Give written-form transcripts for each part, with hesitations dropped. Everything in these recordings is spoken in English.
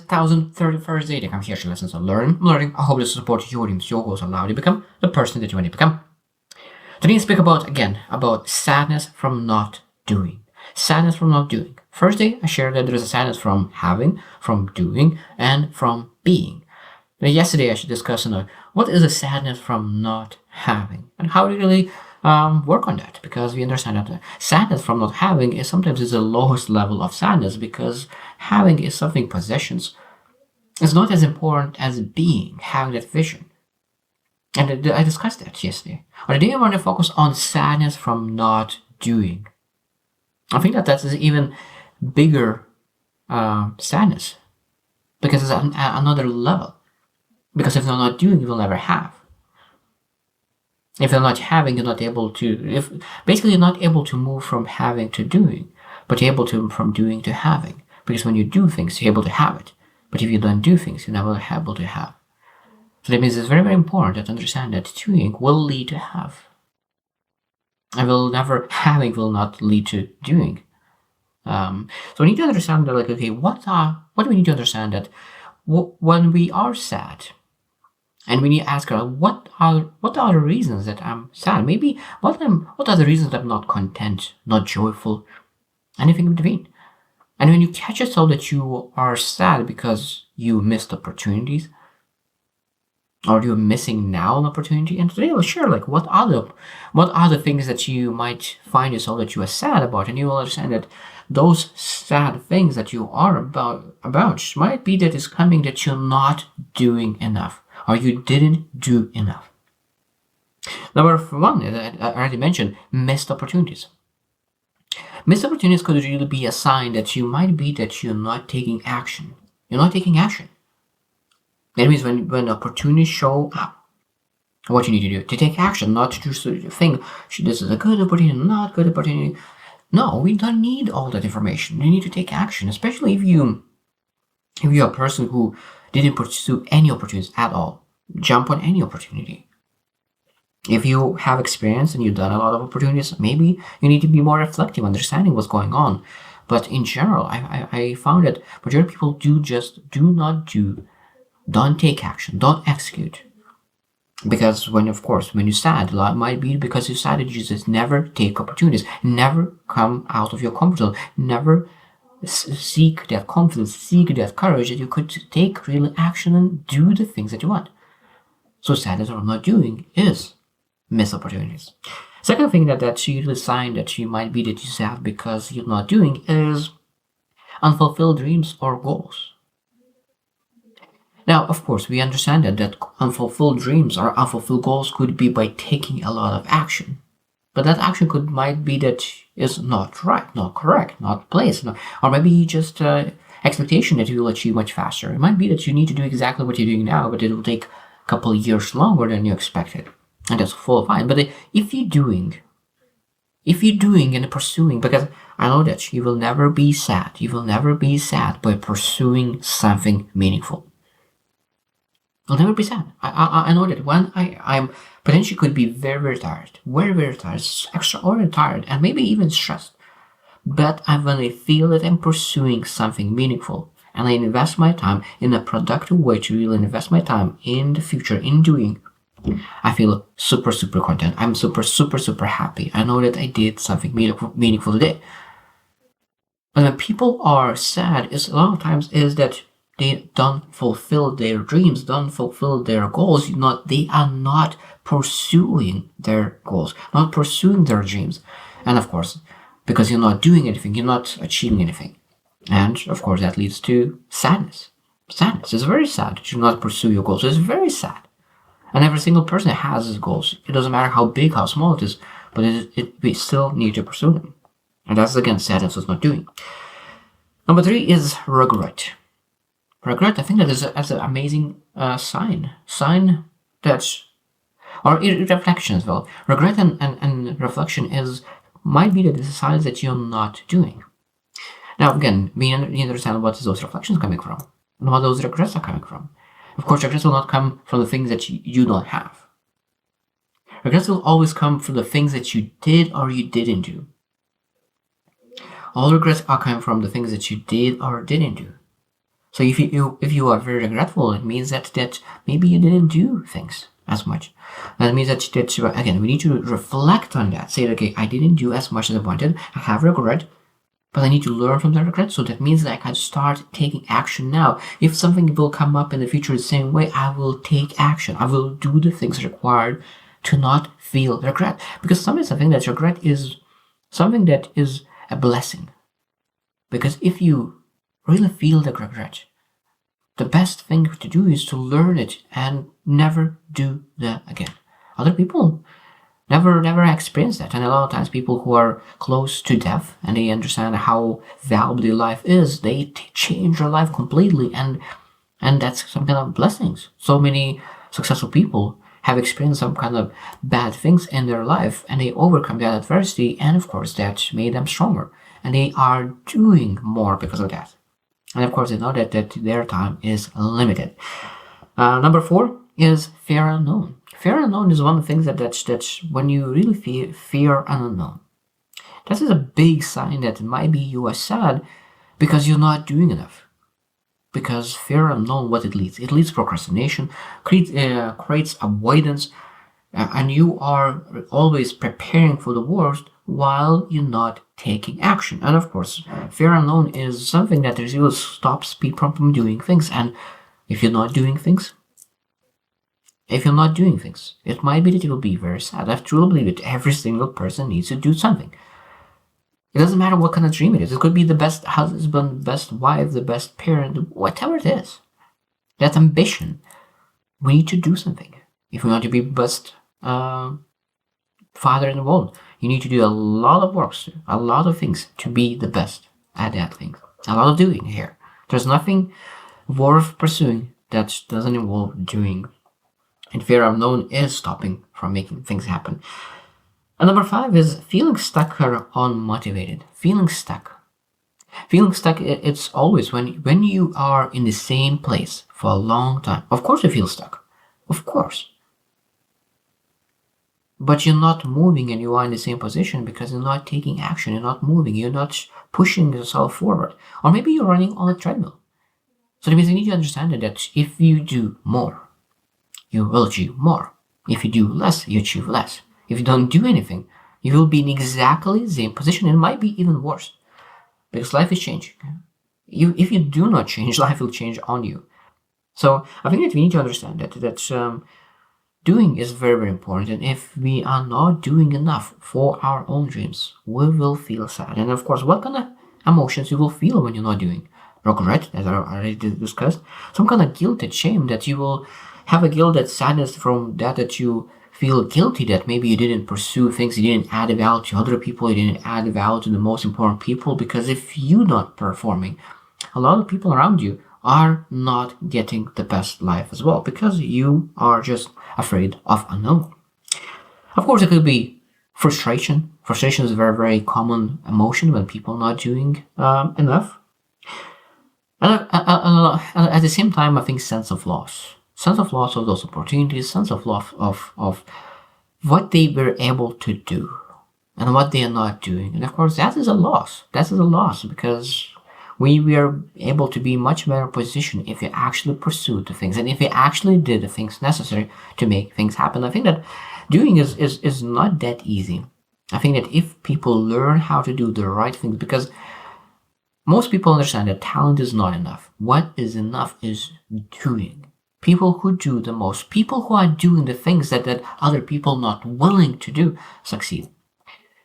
1031st day that I'm here to lessons on learning. I hope this support your dreams, your goals, allow you to become the person that you want to become. Today I speak about sadness from not doing. Sadness from not doing. First day I shared that there is a sadness from having, from doing, and from being. Now, yesterday I should discuss what is a sadness from not having and how to really work on that, because we understand that the sadness from not having is sometimes the lowest level of sadness, because having is something possessions. It's not as important as being, having that vision. And I discussed that yesterday. But today I want to focus on sadness from not doing. I think that is even bigger sadness, because it's another level. Because if you're not doing, you will never have. If you're not having, you're not able to. Basically you're not able to move from having to doing, but you're able to from doing to having. Because when you do things, you're able to have it. But if you don't do things, you're never able to have. So that means it's very, very important to understand that doing will lead to have. And having will not lead to doing. So we need to understand that, like, okay, what do we need to understand that when we are sad, and we need to ask her, what are the reasons that I'm sad? Maybe what are the reasons that I'm not content, not joyful, anything in between? And when you catch yourself that you are sad because you missed opportunities, or you're missing now an opportunity, and today I'll share like what are the things that you might find yourself that you are sad about, and you will understand that those sad things that you are about might be that is coming that you're not doing enough, or you didn't do enough. Number one, I already mentioned, missed opportunities. Missed opportunities could really be a sign that you might be that you're not taking action. You're not taking action. That means when opportunities show up, what you need to do to take action, not to just think this is a good opportunity, not good opportunity. No, we don't need all that information. We need to take action, especially if you're a person who didn't pursue any opportunities at all. Jump on any opportunity. If you have experience and you've done a lot of opportunities, maybe you need to be more reflective, understanding what's going on. But in general, I found that majority of people do not do. Don't take action. Don't execute. Because when you're sad, it might be because you're sad that you just never take opportunities, never come out of your comfort zone, never seek that confidence, seek that courage that you could take real action and do the things that you want. So sadness or not doing is missed opportunities. Second thing that's usually a sign that you might be that you're sad because you're not doing is unfulfilled dreams or goals. Now, of course, we understand that unfulfilled dreams or unfulfilled goals could be by taking a lot of action. But that action might be that is not right, not correct, not placed, or maybe just expectation that you will achieve much faster. It might be that you need to do exactly what you're doing now, but it will take a couple of years longer than you expected. And that's full fine. But if you're doing and pursuing, because I know that you will never be sad. You will never be sad by pursuing something meaningful. I'll never be sad. I know that when I'm potentially could be very, very tired, extraordinarily tired, and maybe even stressed. But when I feel that I'm pursuing something meaningful, and I invest my time in a productive way to really invest my time in the future, in doing, I feel super, super content. I'm super, super, super happy. I know that I did something meaningful today. And when people are sad, a lot of times is that they don't fulfill their dreams, don't fulfill their goals. They are not pursuing their goals, not pursuing their dreams. And of course, because you're not doing anything, you're not achieving anything. And of course, that leads to sadness. Sadness is very sad that you not pursue your goals. It's very sad. And every single person has his goals. It doesn't matter how big, how small it is, but we still need to pursue them. And that's again sadness is not doing. Number 3 is regret. Regret, I think that is an amazing sign that, or reflection as well. Regret and reflection might be the signs that you're not doing. Now again, we understand what those reflections coming from, and what those regrets are coming from. Of course, regrets will not come from the things that you don't have. Regrets will always come from the things that you did or you didn't do. All regrets are coming from the things that you did or didn't do. So if you are very regretful, it means that maybe you didn't do things as much. That means that again, we need to reflect on that. Say, okay, I didn't do as much as I wanted. I have regret, but I need to learn from the regret. So that means that I can start taking action now. If something will come up in the future the same way, I will take action. I will do the things required to not feel regret. Because sometimes I think that regret is something that is a blessing. Because if you really feel the regret, the best thing to do is to learn it and never do that again. Other people never experience that, and a lot of times people who are close to death and they understand how valuable their life is, they change their life completely, and that's some kind of blessings. So many successful people have experienced some kind of bad things in their life, and they overcome that adversity, and of course that made them stronger, and they are doing more because of that. And of course, they know that their time is limited. Number 4 is fear unknown. Fear unknown is one of the things that's when you really fear unknown. That is a big sign that maybe you are sad because you're not doing enough. Because fear unknown, what it leads? It leads procrastination, creates avoidance, and you are always preparing for the worst while you're not taking action. And of course, fear unknown is something that really stops people from doing things. And if you're not doing things, it might be that you will be very sad. I truly believe that every single person needs to do something. It doesn't matter what kind of dream it is. It could be the best husband, best wife, the best parent, whatever it is. That ambition, we need to do something. If we want to be best father in the world, you need to do a lot of works, a lot of things to be the best at that thing. A lot of doing here. There's nothing worth pursuing that doesn't involve doing. And fear unknown is stopping from making things happen. And number 5 is feeling stuck or unmotivated. Feeling stuck. Feeling stuck, it's always when you are in the same place for a long time. Of course you feel stuck. Of course. But you're not moving and you are in the same position because you're not taking action. You're not moving. You're not pushing yourself forward. Or maybe you're running on a treadmill. So that means you need to understand that if you do more, you will achieve more. If you do less, you achieve less. If you don't do anything, you will be in exactly the same position. It might be even worse because life is changing. If you do not change, life will change on you. So I think that we need to understand that doing is very, very important. And if we are not doing enough for our own dreams, we will feel sad. And of course, what kind of emotions you will feel when you're not doing? Regret, as I already discussed. Some kind of guilt and shame that you will have a guilt, that sadness from that you feel guilty that maybe you didn't pursue things, you didn't add value to other people, you didn't add value to the most important people. Because if you're not performing, a lot of people around you are not getting the best life as well because you are just afraid of unknown. Of course, it could be frustration. Frustration is a very, very common emotion when people are not doing enough. And at the same time, I think sense of loss. Sense of loss of those opportunities, sense of loss of what they were able to do and what they are not doing. And of course, that is a loss. That is a loss because we were able to be much better positioned if you actually pursued the things and if you actually did the things necessary to make things happen. I think that doing is not that easy. I think that if people learn how to do the right things, because most people understand that talent is not enough. What is enough is doing. People who do the most, people who are doing the things that other people not willing to do, succeed.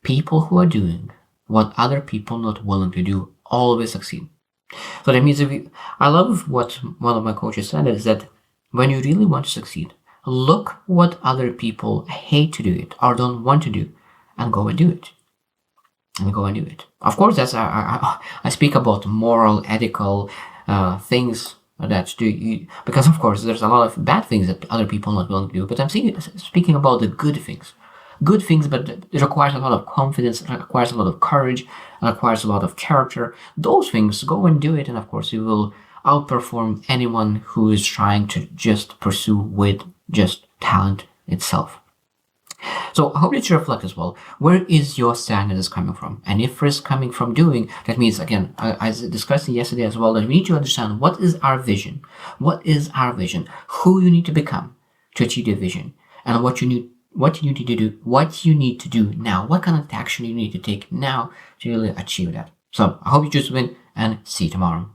People who are doing what other people not willing to do always succeed. So that means I love what one of my coaches said is that when you really want to succeed, look what other people hate to do it or don't want to do and go and do it. Of course, that's I speak about moral, ethical things that do because of course there's a lot of bad things that other people are not willing to do. But I'm speaking about the good things, but it requires a lot of confidence, it requires a lot of courage, it requires a lot of character. Those things, go and do it, and of course you will outperform anyone who is trying to just pursue with just talent itself. So I hope that you reflect as well. Where is your sadness coming from? And if it's coming from doing, that means, again, as discussed yesterday as well, that we need to understand what is our vision. What is our vision? Who you need to become to achieve your vision, and what you need to do, what you need to do now, what kind of action you need to take now to really achieve that. So I hope you just win, and see you tomorrow.